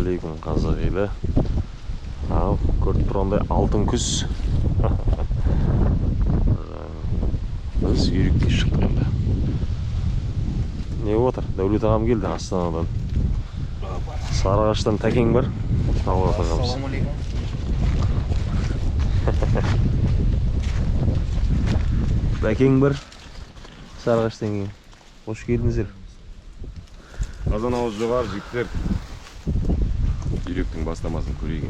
Ассалаумағалейкум қазақ елі. Ал, көріп тұрғандай алтын күз. Біз үйрекке шықтық енді. Не отыр? Дәулет ағам келді Астанадан. Сарыағаштан Тәкең бар. Ассалаумағалейкум. Бәкең бар. Сарыағаштан кейін. Қош келдіңіздер. Қазан ауыз жоғар жігіттер. Үйректің бастамасын көрейік.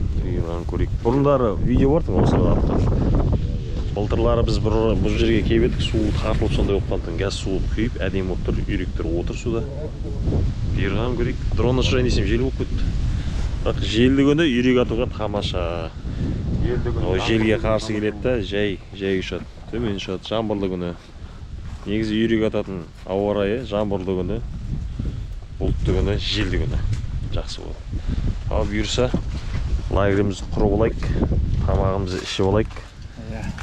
Бұрындары видео бартың осыға атқан. Былтырлары біз бұл жерге келіп едік, суы тартылып сондай болып қалды. Газ суы күйіп, әдемі болып тұр, үйректер отыр суда. Берған көрейік. Дрон ұшырайын десем жел болып кетті. Бірақ желді күні үйрек атуға тамаша. Желге қарсы келеді да, жай ұшады. Төмен ұшады, жаңбырлы күні. Негізі үйрек ататын ауа райы жаңбырлы күні, бұлтты күні, желді күні. Жақсы болады. Ал бұйырса, лагерімізді құрып алайық, тамағымызды ішіп алайық.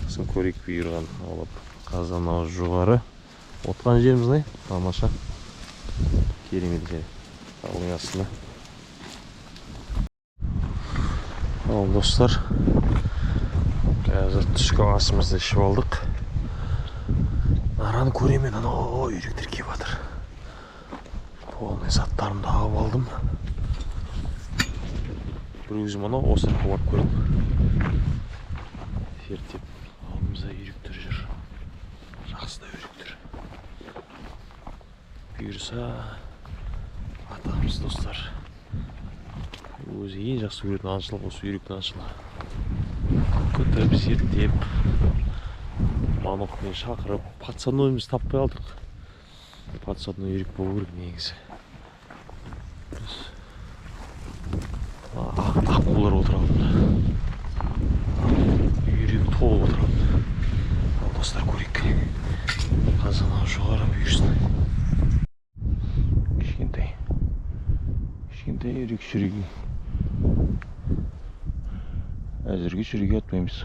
Сосын көрейік бұйырған алып. Қазан ауыз жоғары. Отқан жеріміз не? Тамаша. Керемет жер. Таудың астында. Ал достар, қазір түскі асымызды ішіп алдық. Араны көремен, анау үйректер келіп жатыр. Полный заттарымды алып алдым. Бір өзім анау осы қуап көрдім. Зерттеп алдымызда үйректер жүр. Жақсы да үйректер. Бұйырса атамыз достар. Өзі ең жақсы көретін аңшылық осы үйректің аңшылығы. Күтіп зерттеп манокмен шақырып, подсаднойымыз таппай алдық. Подсадной үйрек болу керек негізі. Аққулар отыр алдында. Үйрек толып отыр алдында. Ал достар көрейік. Қазан ауыз жоғары бұйырсын. Кішкентай үйрек шүрегі. Әзірге шүрегі атпаймыз.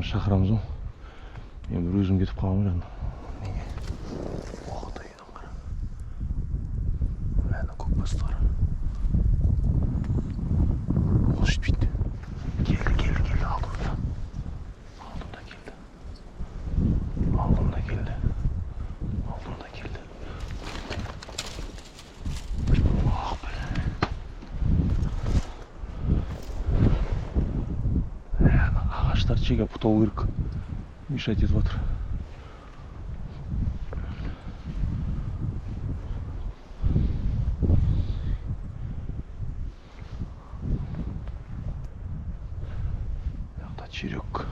Шақырамыз ғой. Мен бір өзім кетіп қаламын жағында. Оғыта енім қара. Әні көк бастылар. Ол жетпейді. Келді алдымда. Ағаштар чеге пұтау керек. Мешать етіп жатыр. Яқта черек.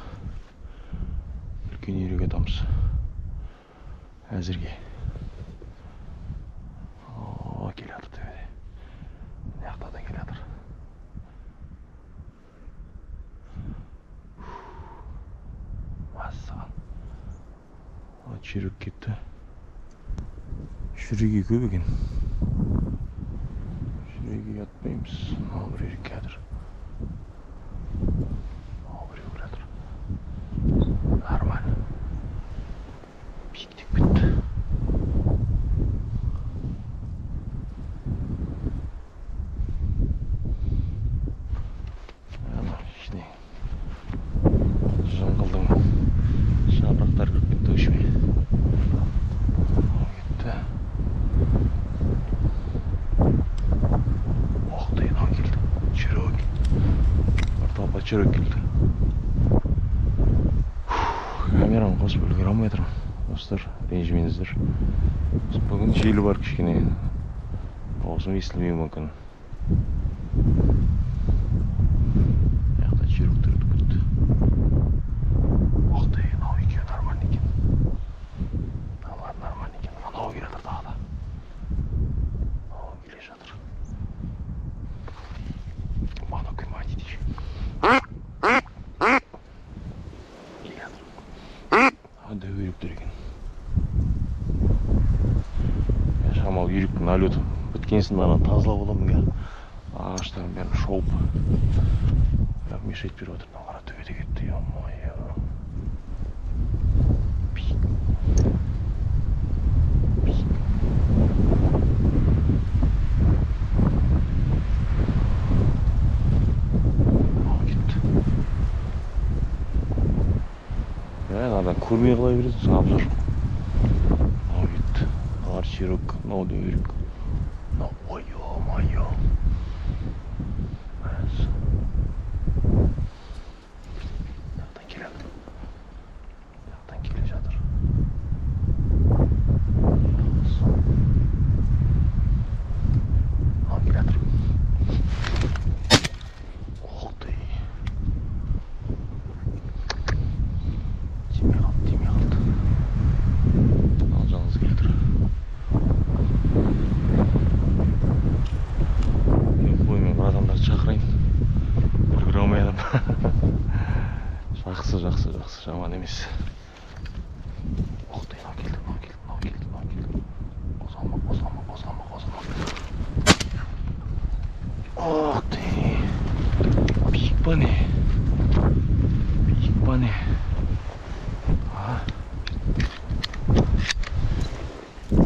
Үлкен үйрек атамыз. Әзірге. Келе жатыр төбеде. Яқтадан келе жатыр. Черек кетті. Шүреге көп екен. Шүреге атпаймыз. Ал бір үйрек кәдір. Нормально. Биіктеп кетті. Ішіне жыңғылдың жапырақтары кіріп кетті өшіме. Черек келді. Камерам қосып үлгере алмай тұрмын. Достар, ренжімеңіздер. Бүгін желі бар кішкене. Дауысым естілмеуі мүмкін. Яқта черектер өтіп кетті. Мынау екеуі нормально екен. Анау келе жатыр тағы да. Келе жатыр. Үйректер екен. шамал үйректің налеті біткенсін ана тазалап аламын ке ағаштардың бәрін шолып бірақ мешать беріп отыр мына қара төбеде кетті е-мое Надо көрмей қала бересің обзор. Мынау кетті. Мыналар широк, мынау да үйрек. Мынау ой-ё-моё. Жақтан келеді. Жақтан келе жатыр. Ал келе жатыр. Ух ты. Жақсы, жаман емес. Оқ, мынау келді. Қозғалма. Оқ, биік па не?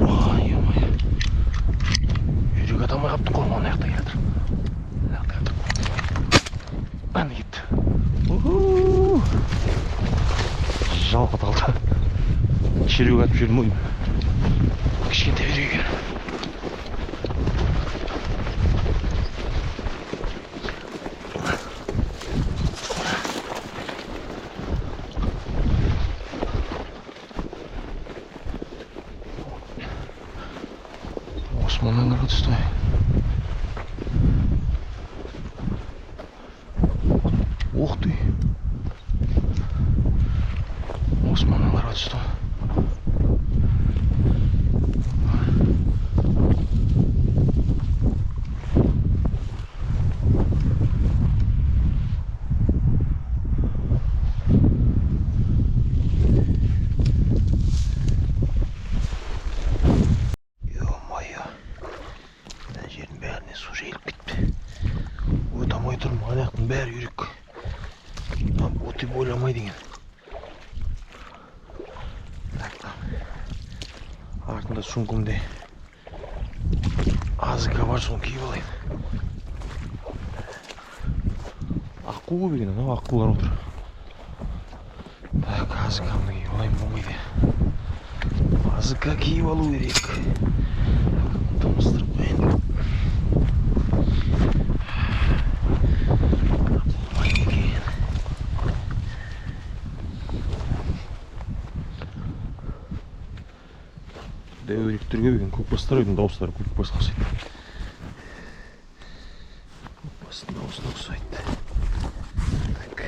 Ой-ой. Үйрек атамай қаптың ғой, мына жақта келе жатыр. Әне кетті. Жалпы талды. Червек атып жүрдім ойым. Кішкентай үйрек екен. Османның қырға түсті. Ух ты! Османның қырға түсті. Бәрі үйрек. Оты бойламай деген. Артында сумкамда азыка бар, соны киіп алайын. Аққу көп екен, анау аққулар отыр. Так, азыкамды киіп алайын, болмайды. Азыка киіп алу керек. Тамыстырып қойын. Үйректер көп екен, көкбастар үйдің дауыстары көкбасқа ұқсайды. Көкбастың дауысына ұқсайды. Так.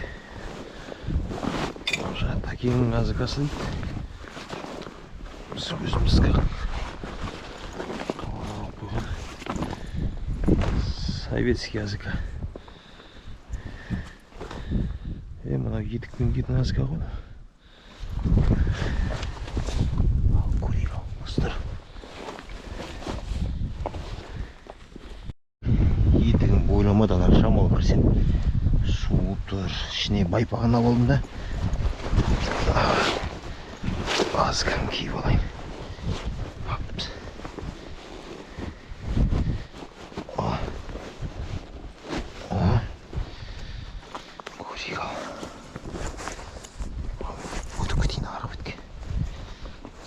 Жаңа Тәкенің азыкасы дейді. Біз өзіміз қалған. Советский азыка. Мына етіктің кетін азыка ғой. Етігін бойламадан шамал кірсен су тұр, ішіне байпаған алып алдым да азыканы киіп алайын. Көрейік ал. Өтіп кетейін ағырып өтке.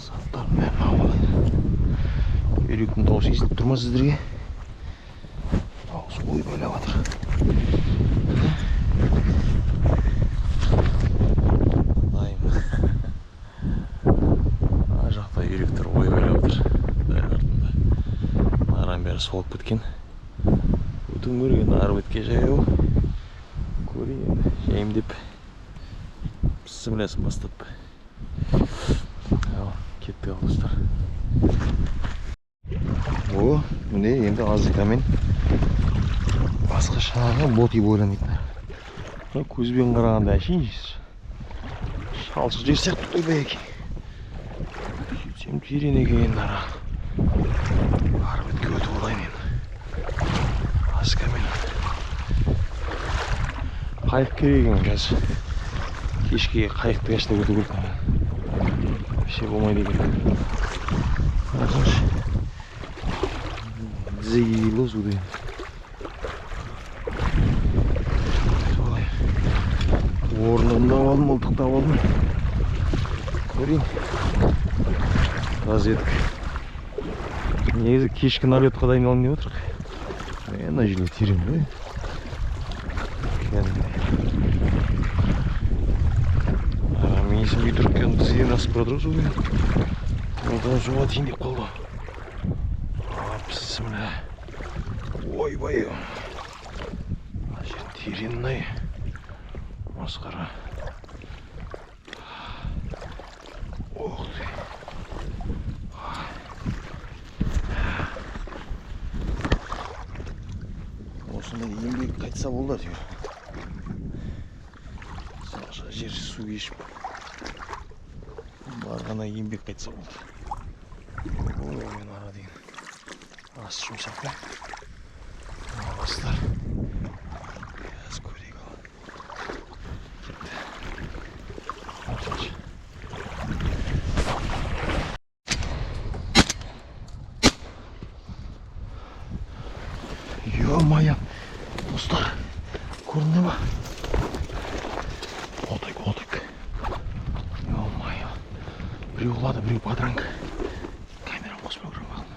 Заттарын бәрін алып алайын. Үйректің дауысы естіліп тұрма сіздерге? Ой бөліп жатыр. Дайым. Ар жақта үйректер ой бөліп жатыр. Дәл артында. Арам бәрі солып кеткен. Өтім көрген ары бетке жаяу. Көрейін, жайым деп. Сімлесін бастап. Кеттік ал достар. О, міне енді азыкамен басқа шаға боти бойламайтындар. Көзбен қарағанда әшейін шалшы жер сияқты той бәйеке. Сөйтсем терең екен ара. қайық керек екен қазір. Кешке қайықты каштап өту керек. Вообще болмайды екен. Қарасаңшы. Зейлі суды. Солай. Орнымда алдым, мылтықтап алдым. Көрейін. Разведка. Негізі кешкі налетқа дайындалайын деп отырық. Ана жерде терең ғой. Менің үйдіріккен бізден асып бардық суды. Одан суға дейін деп қалды. Бісміллә. Ойбай. Жер тереңнай. Масқара. Ох ты. Осында еңбек қайтса болды әйтеуір. Сақша жер су кешіп. Барғана еңбек қайтса болды. Ой, мен ара деген. Ас жұмсақ па? Астар. Аз көрейік ал. Кетті. Артыншы. Ё-моё! Достар, көрінді ма? Отык. Ё-моё! Біреу құлады, біреу подранка. Камерам қоспай көрмеген.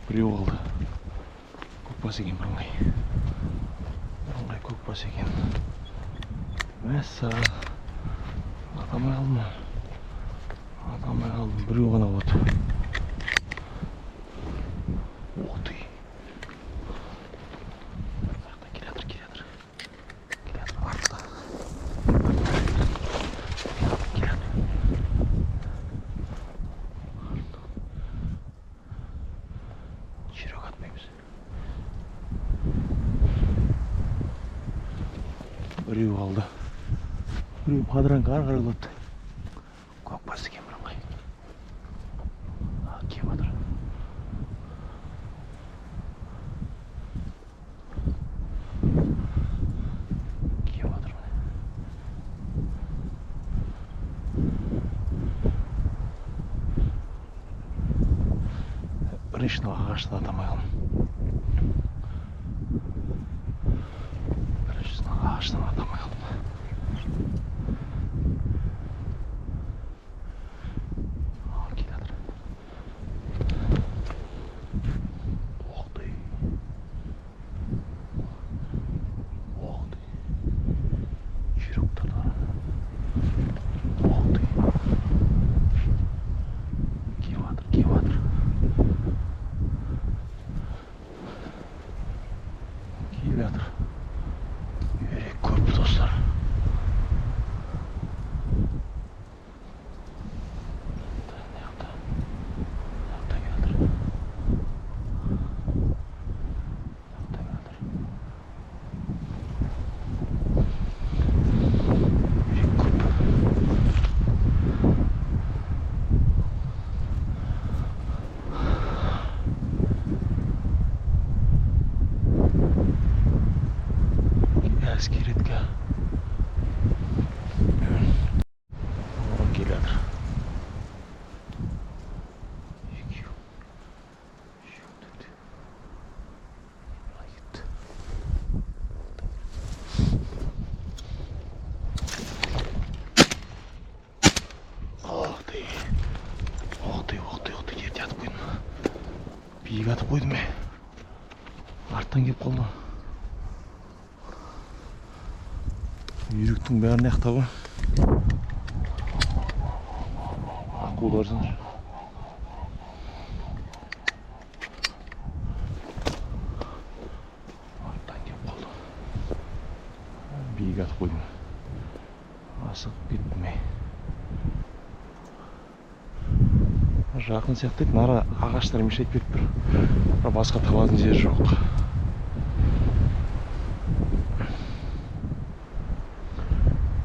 Біреу қалды. Көкбас екен бірыңғай. Бірыңғай көкбас екен. Мәссә. Атамай қалдым. Біреу ғана болады. Ух ты. Келатыр. Артта. Келатыр. Жүрек атпаймыз. Біреу қалды. Біреу подранка арқарылады. Көкбас екен бірыңғай. Кеп атыр. Біріншіні ағашты атамай қалдым. Келатыр. Ох ты. Жүрек тұрды. Ох ты. Кеп атыр. Үйрек көп достар. Әскеретке. Келатыр. Жерде атып қойдым. Биік атып қойдым мен. Арттан кеп қалды. Үйректің бәрін аяқтабы. Аққуды барсаңшы. Арттан кеп қалды. Биік атып қойдым. Асығып кеттім мен. Жақын сияқты еді, нара ағаштар мешайып кетіп тұр. Басқа табатын жер жоқ.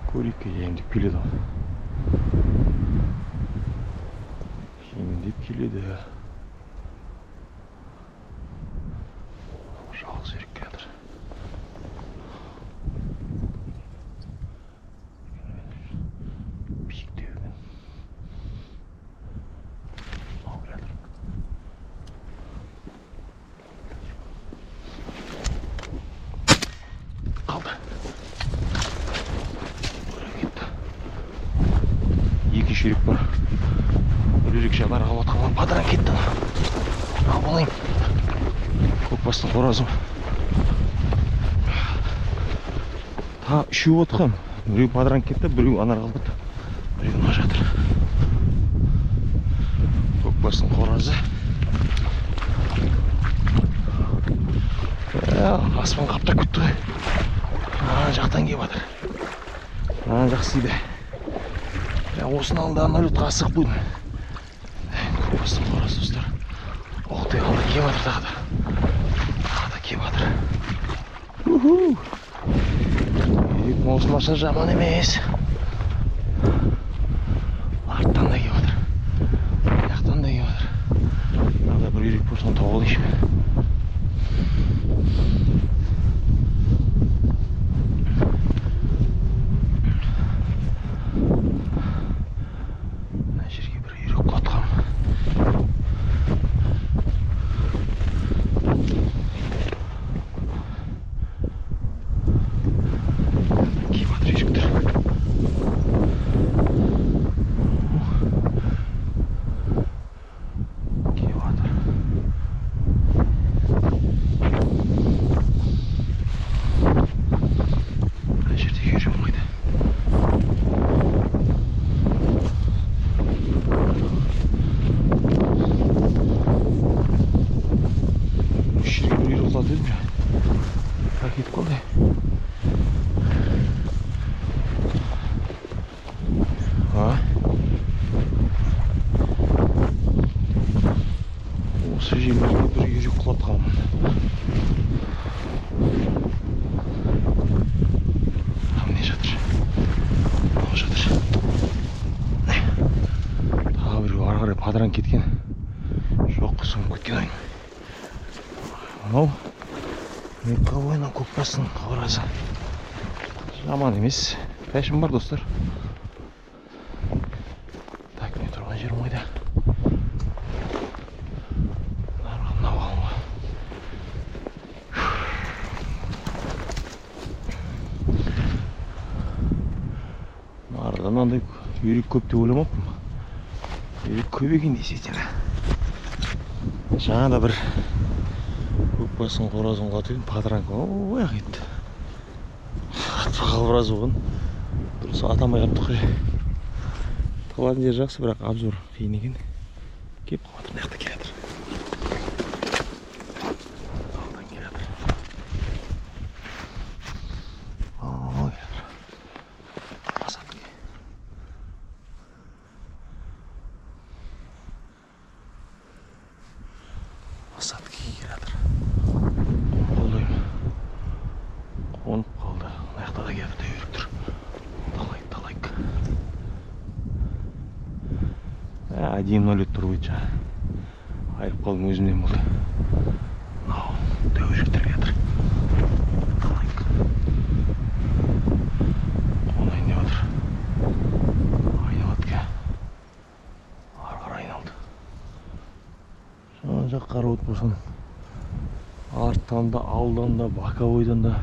Көрейік жайымдеп келеді. Жайымдеп келеді. Ерекше барға отқанған падыран кетті. Ал болайын. Көкбастың қоразы. Та үшеу отқан. Біреу падыран кетті, біреу анар қалды. Біреу мына жатыр. Көкбастың қоразы. Аспан қаптап күтті ғой. Ана жақтан кеп жатыр. Ана жақсы еді. Осының алдында налетқа асық бұйын. Көкбастың қоразы достар. Оғытай алда кеп жатыр тағы да. Тағы да кеп жатыр. Ерек маусымаша жаман емес. Арттан да кеп жатыр. Аяқтан да кеп жатыр. Тағы да бір ерек болсын тауып алайыншы мен. Осы жерге бір үйрек құлатқанмын. Не жатыр? Мынау жатыр. Тағы біреу ары қарай падыран кеткен. Жоқ, соңып кеткен ойын. Мынау мекка ойынан көкбастың қоразы. Жаман емес. Пәшім бар достар. Так, мен тұрған жерім ойда. Мынандай үйрек көп деп ойламаппын. Үйрек көп екен десетері. Жаңа да бір көкбастың қоразын құлатып падыран ой ақ етті. Атпақал біраз болған. Дұрыс атамай қаптық қой. Қалатын жер жақсы, бірақ обзор қиын екен. Кеп қалатыр, мына жақта келе жатыр. Алдан келе жатыр. Асатки келе жатыр. Қолдайым. Қонып қалды. Мына жақта да келе жатыр, үйрек тұр. Талайк. Әдейі нөлет тұр бойынша. Айырып қалдым өзімден болды. Мынау дөуректер келе жатыр. Талайк. Қонайын деп жатыр. Айналады ке. Ары қарай айналды. Жан жақ қарап өтіп болсын. Арттан да, алдан да, боковойдан да.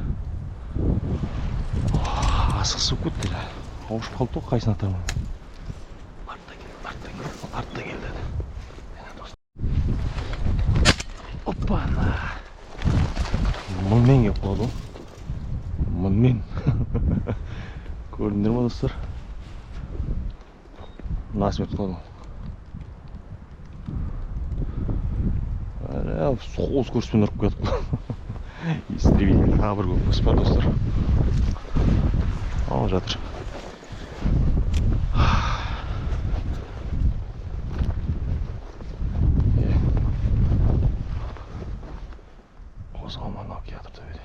Асықсып кетті. Ауышып қалды ғой, қайсын атамын. Артта келді. Опа-на! Мұнмен кеп қалды. Мұнмен. Көрдіңдер ма достар? Насып етіп қалды. Соғыз көріспен ұрып кетіп қалды. Истребитель тағы бір көкбас бар достар. Ал жатыр. Қозғалман алып келе жатыр төбеде.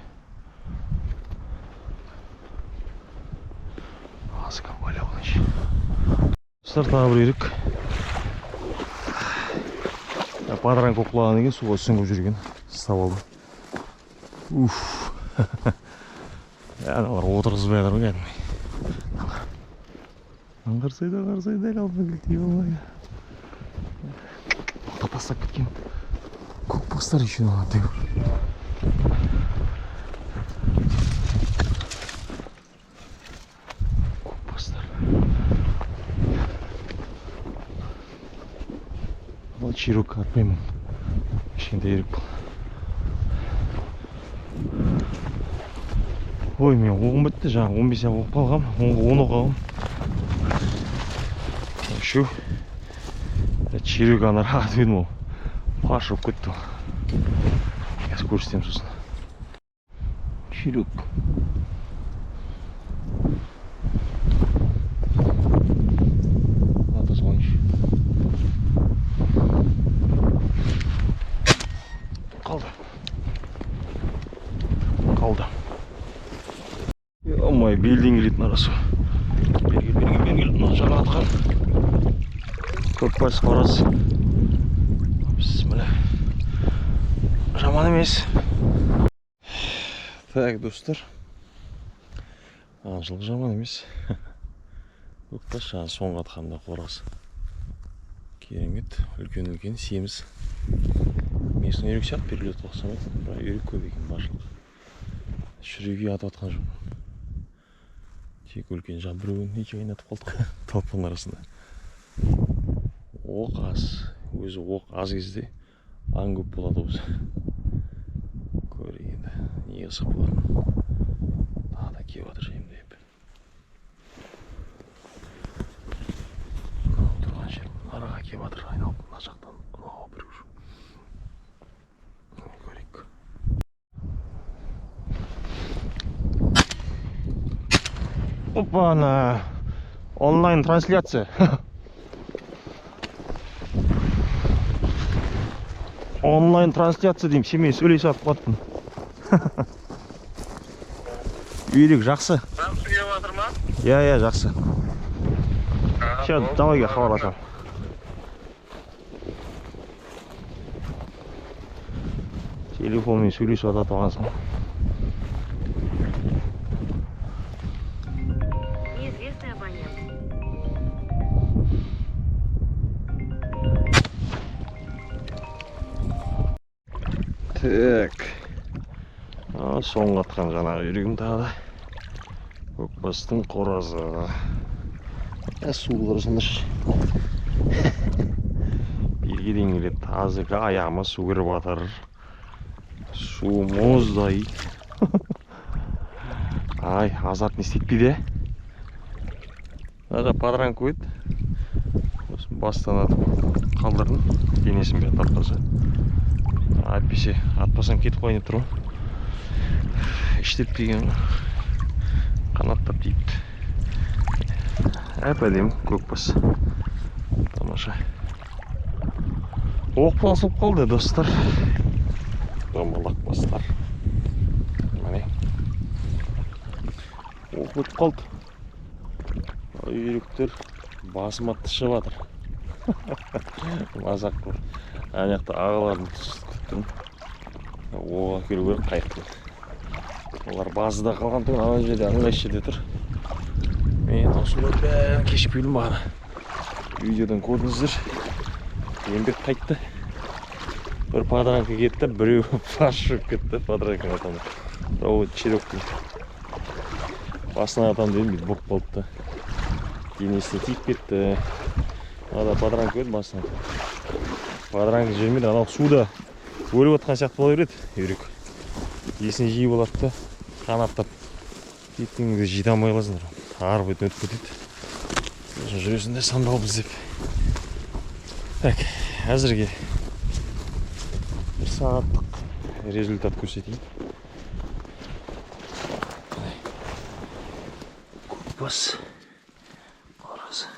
Азыка бөле болайыншы. Достар, тағы бір үйрек. Падыран көп құлаған екен, суға сүңгіп жүрген. Ұстап алды. Аналар отырғызбай жатыр ғой кәдімгі. Қарсайда әлі алдын келтей болмайды. Оқтап тастап кеткен. Көкбастар еще надо. Көкбастар. Бұл чирок атпаймын. Кішкентай ерек бұл. Ой, мен оғым бітті, жаңа 15 ақ оқып қалғам, 10 оқығам. Шу. Чирок ана рағат едім ол. Паш оқ кетті ол. Қазір көрсетем сосын. Чирок. Қалды. Ой, белден келетін арасы. Бергел. Жаңа атқан. Көкбас қораз. Бісмілі. Жаман емес. Так, достар. Аңшылық жаман емес. Көкбас жаңа соңғы атқанда қораз. Керемет. Үлкен семіз. Месің үйрек сияқты беріледі қоқсамайды. Бірақ үйрек көп екен баршылық. Шүреге атып атқан жоқ. Тек үлкен жан біреуін екеуін атып қалдық талпың арасында. Оқ аз. Өзі оқ аз кезде аң көп болады өзі. Көрейік енді. Не қызық боларын. Тағы да кеп жатыр жайымдайып. Тұрған жер араға кеп жатыр айналып мына жақтан. Біреу жоқ. Көрейік. Опа-на! Онлайн трансляция. Онлайн трансляция деймін, семей сөйлей сатып қаттым. Үйрек жақсы. Жақсы кеп жатыр ма? Я, жақсы. Сейчас давайға хабарласам. Телефонмен сөйлесіп ататып алғансың. Неизвестный абонент. Так. Соңғы атқан жаңағы үйрегім тағы да. Көкбастың қоразы. Су құрысыныш. Берге дейін келеді. Азырғы аяғыма су кіріп жатыр. Су мұздай. Ай, азартын істетпейді. Аға падран көйді. Бастан атып қалдырдым. Денесін бәрін тартпаса. Әйтпесе атпасам кетіп қойын тұру. Іштетпеген қанаттап дейіпті. Әп-әдем көкбас. Тамаша. Оқ басып қалды, достар. Домалақ бастар. Мәне. Оқ өтіп қалды. Үйректер басым атты шығып жатыр. Мазақ қылып. Аяқта ағаларын күттім. Оға келу керек қайықтың. Олар базыда қалған тұғын ана жерде аңғайшы жерде тұр. Мен осылар бәрін кешіп келдім бағана. Видеодан көрдіңіздер. Еңбек қайтты. Бір падранка кетті, біреу паш жүріп кетті падранканың атамы. Ол чероктың басынан атам дедім, бүйтіп болып қалыпты. Денесіне тиіп кетті. Ада падранка өтті басынан. Падранка жермейді, анау суда өліп отқан сияқты бола береді, үйрек. Есіне жиі болады да, қанаттап. Еттіңізді жиді алмай қаласыңдар. Арып өтіп кетеді. Жүресінде сандал біздеп. Так, әзірге бір сағаттық результат көрсетейін. Көкбас. Қарасы.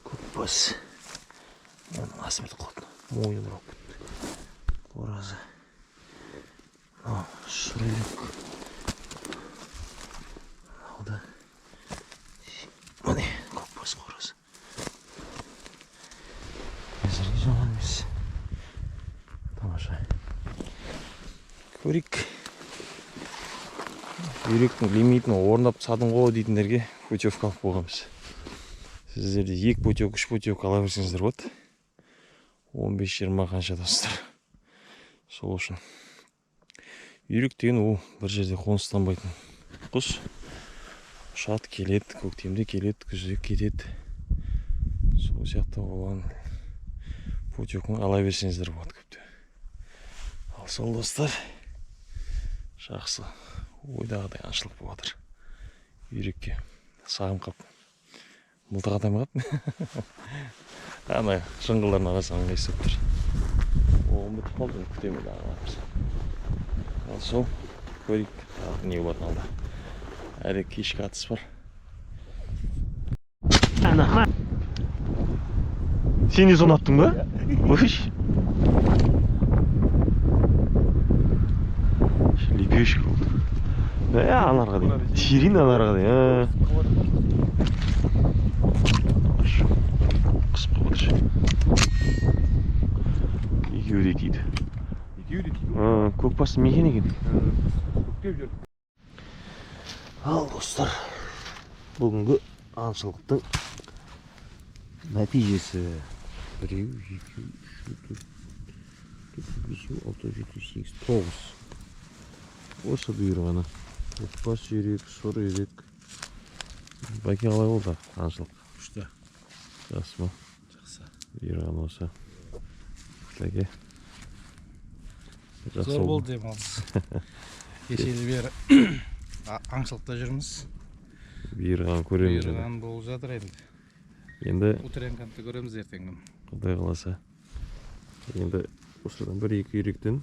Көкбас. Асып өтіп қалды. Мойны бұрап кетті. Қоразы. Шүрелек. Алда. Міне, көкбас қоразы. Әзірге жаман емес. Тамаша. Көрейік. Үйректің лимитін орындап садың ғой дейтіндерге путевка алып қойғанбыз. Сіздерде 2 путевка, 3 путевка ала берсеңіздер болады. 15-20 қанша достар. Сол үшін. Үйрек деген ол бір жерде қоныстанбайтын құс. Ұшады, келеді, көктемде келеді, күзде кетеді. Сол сияқты оған путевканы ала берсеңіздер болады көпте. Ал сол достар, жақсы ойдағыдай аңшылық болып жатыр. Үйрекке сағым қап мылтық ата алмай қалыппын. Ана жыңғылдардың арасынан ыңғайсыз болып тұр. Оғым бітіп қалды, күтемін ағаларымыз. Ал сол көрейік, не болатын алда. Әлі кешкі атыс бар. Ана, сен де соны аттың ба? Өш? Лепешка болды. Анарға дейін. Терин анарға дейін. Қысып қалды. Екеуі де тиді. Көкбасы мекен екен. Ал достар, бүгінгі аңшылықтың нәтижесі 1, 2, 3, 4, 5, 6, 7, 8, 9. Осы бұйырғаны. Көкбас жүйрек, сұр үйрек. Бәке қалай болды аңшылық? Күшті. Жақсы ма? Жақсы. Бұйырғаны осы. Бәке. Зор болды демалыс. Кешелі бері аңшылықта жүрміз. Бұйырғаны көреміз. Бұйырған болып жатыр енді. Енді Утренкантты көреміз ертеңнен. Құдай қаласа. Енді осыдан 1-2 үйректен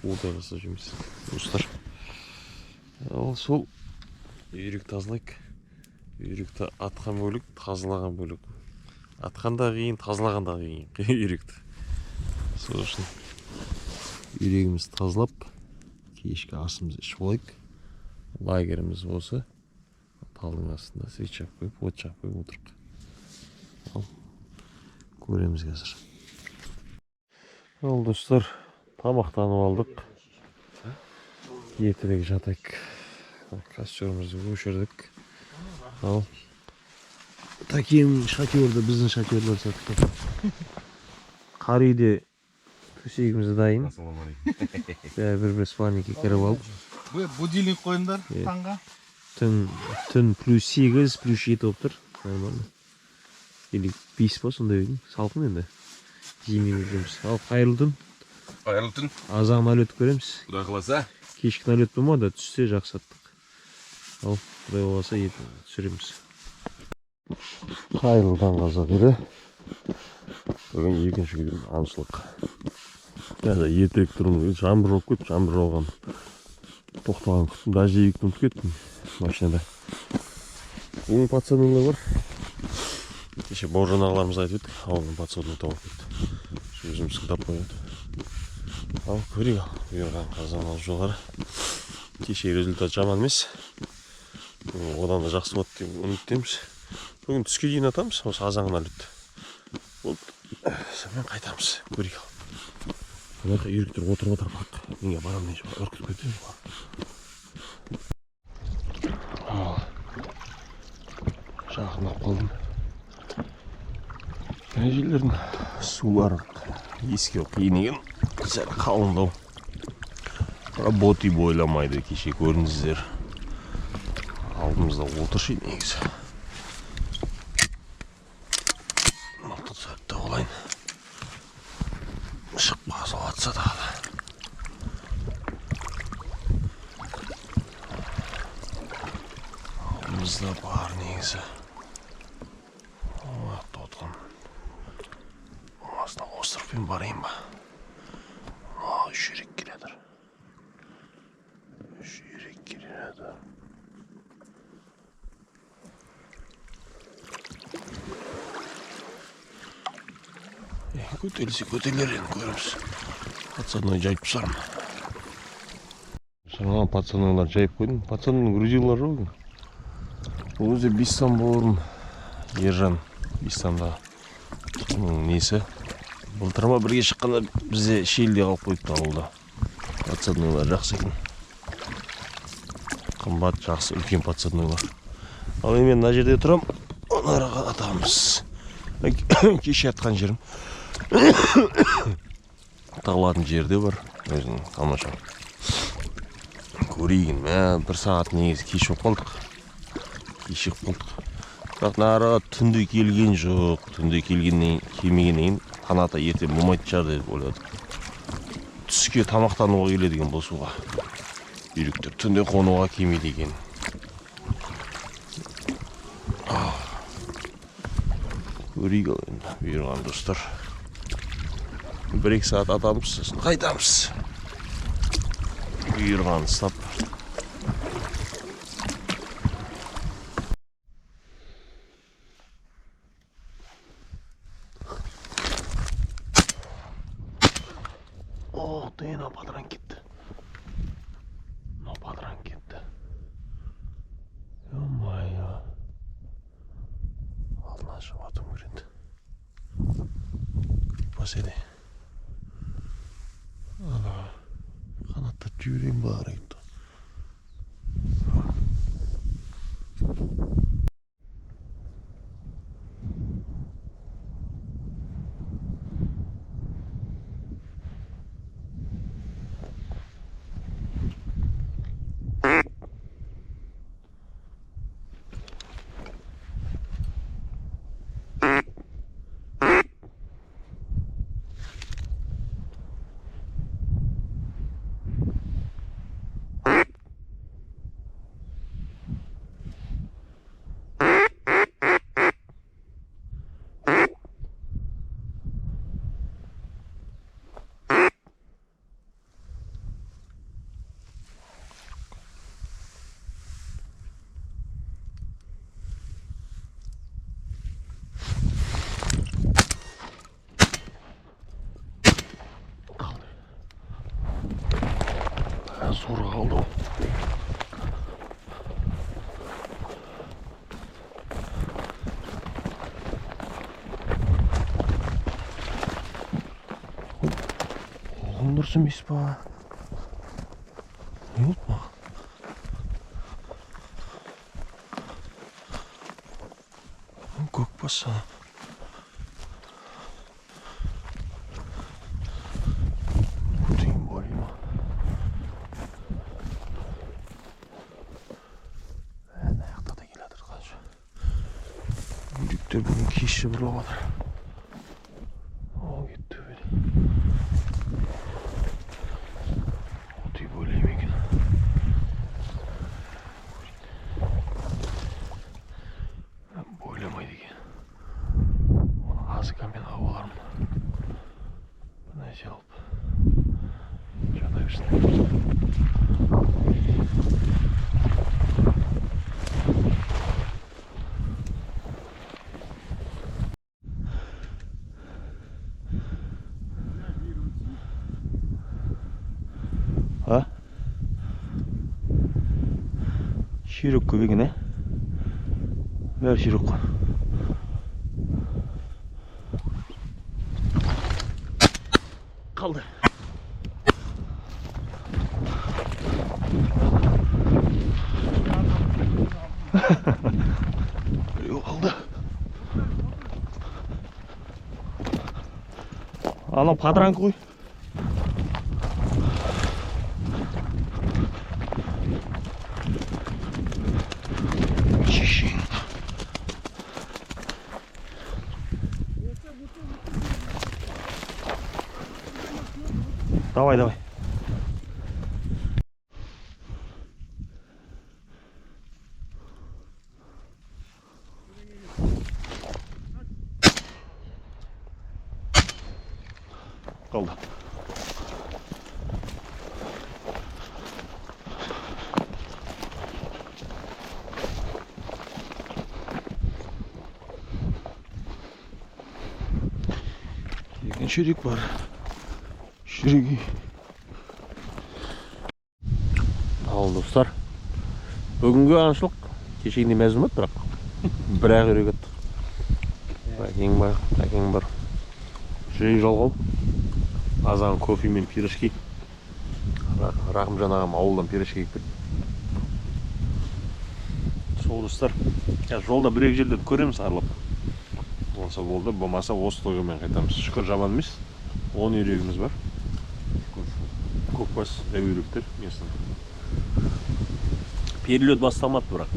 уылдай қылса жүрміз. Достар. Ал сол үйрек тазылайық. Үйректі атқан бөлік, тазылаған бөлік. Атқан да қиын, тазылаған да қиын. Үйректі. Сол үшін үйрегімізді тазылап, кешкі асымызды ішіп алайық. Лагеріміз осы. Талдың астында свет жағып қойып, от жағып қойып отырық. Ал көреміз қазір. Ал достар, тамақтанып алдық. Ертелек жатайық. Костерімізді өшірдік. Ал Таким шатерді, біздің шатерлер саттық. Қар үйде төсегімізді дайын. Бір спальникке кіріп алып. Будильник қойындар таңға. Түн +8, +7 болып тұр. Нормально. Или 5 па сондай өйдің. Салқын енді. Жемейміз жүрміз. Ал қайырлы түн. Қайырлы түн. Азағын налет көреміз. Құдай қаласа. Кешкі налет болмады, түссе жақсы аттық. Ал құдай қаласа етін түсіреміз. Қайырлы таң қазақ еді. Бүгін екінші күн аңшылық. Қазір ертек тұрмыз. Жаңбыр жауып кетті, жаңбыр жауған. Тоқтаған күттім, даже екі күн кеттім машинада. Бүгін пацанылар бар. Кеше Бауыржан ағаларымыз айтып еді, ауылдың пацанын тауып кетті. Өзіміз қыдап қойды. Ал көрейік, бұйырған қазан алып жоғары. Кеше результат жаман емес. Одан да жақсы болады деп үміттеміз. Бүгін түске дейін атамыз, осы азанғын әлетті. Сонымен қайтамыз, көрейік. Бұларда үйректер отырып отыр бақ. Неге барам не жауап ұрқып кетеді ғой. Жақындап қалдым. Жерлердің сулары еске қиын екен. Сәл қалыңдау. Работы бойламайды, кеше көрдіңіздер. Алдымызда отыршы негізі. Мықты сәтті олайын. Шықпа сол атса дағы. Алдымызда бар негізі. Мықты отқан. Осында осырпен барайын ба? Үш үйрек келеді. Көтелсе көтелерін көреміз. Пацанной жайып сарым. Жаңа пацаннойлар жайып қойдым. Пацанның грузилар жоқ. Ол өзі Бистан болырым. Ержан Бистанда несі. Былтырма бірге шыққанда бізде шелде қалып қойыпты ауылда. Пацаннойлар жақсы екен. Қымбат жақсы, үлкен пацаннойлар. Ал мен мына жерде тұрам. Онараға атамыз. Кеше атқан жерім. Тағылатын жерде бар. Өзінің тамаша. Көрейін. Бір сағат негізі кеш болып қалдық. Кешігіп қалдық. Бірақ нары түнде келген жоқ. Түнде келгеннен кейін қанаты ертең болмайтын шығар деп ойладым. Түске тамақтануға келеді екен бұл суға. Үйректер түнде қонуға келмейді екен. Көрейік енді бұйырған достар. 1-2 сағат атамыз, сосын қайтамыз. Бұйырған ұстап. О, ты на падран кетті. На падран кетті. Ё-моё. Алдына шығып атым көрінді. Көкпасене. Қанатта түйрен бар еді. Sonra kaldı o. Oğlum dursun mispa. Ne oldu? Gökbasa. Bugün kişi bulamadı. O gitti böyle. O değil böyle yemek. Böyle miydi ki? Onun ağzı kamyon havalar mı? Ne cevap? Şurada üstüne. Ha? Şirok köpegine. Ver şirok. Kaldı. Yok kaldı. Ana padran koy. Давай, давай. Kaldı. Деген ширик бар. Шириги. Ал достар. Бүгінгі аңшылық кешегіден мәз болмады, бірақ үйрек еттік. Әкең бар. Жүрек жалғау. Азан кофе мен пирожки. Рахымжан ағам ауылдан пирожки келіп. Сол достар. Жолда бір-екі жерде көреміз аралап. Болса болды, болмаса осы тойғымен қайтамыз. Шүкір жаман емес. 10 үйрегіміз бар. Көкбас үйректер местің. Перелет басталмады бірақ.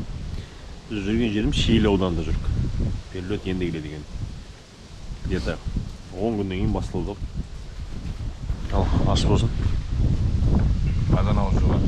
Біз жүрген жеріміз Шиелі ауданында жүрік. Перелет енді келеді екен. Где-то 10 күннен кейін басталды ғой. Ал, ас болсын. Қазан ауыз жоғар.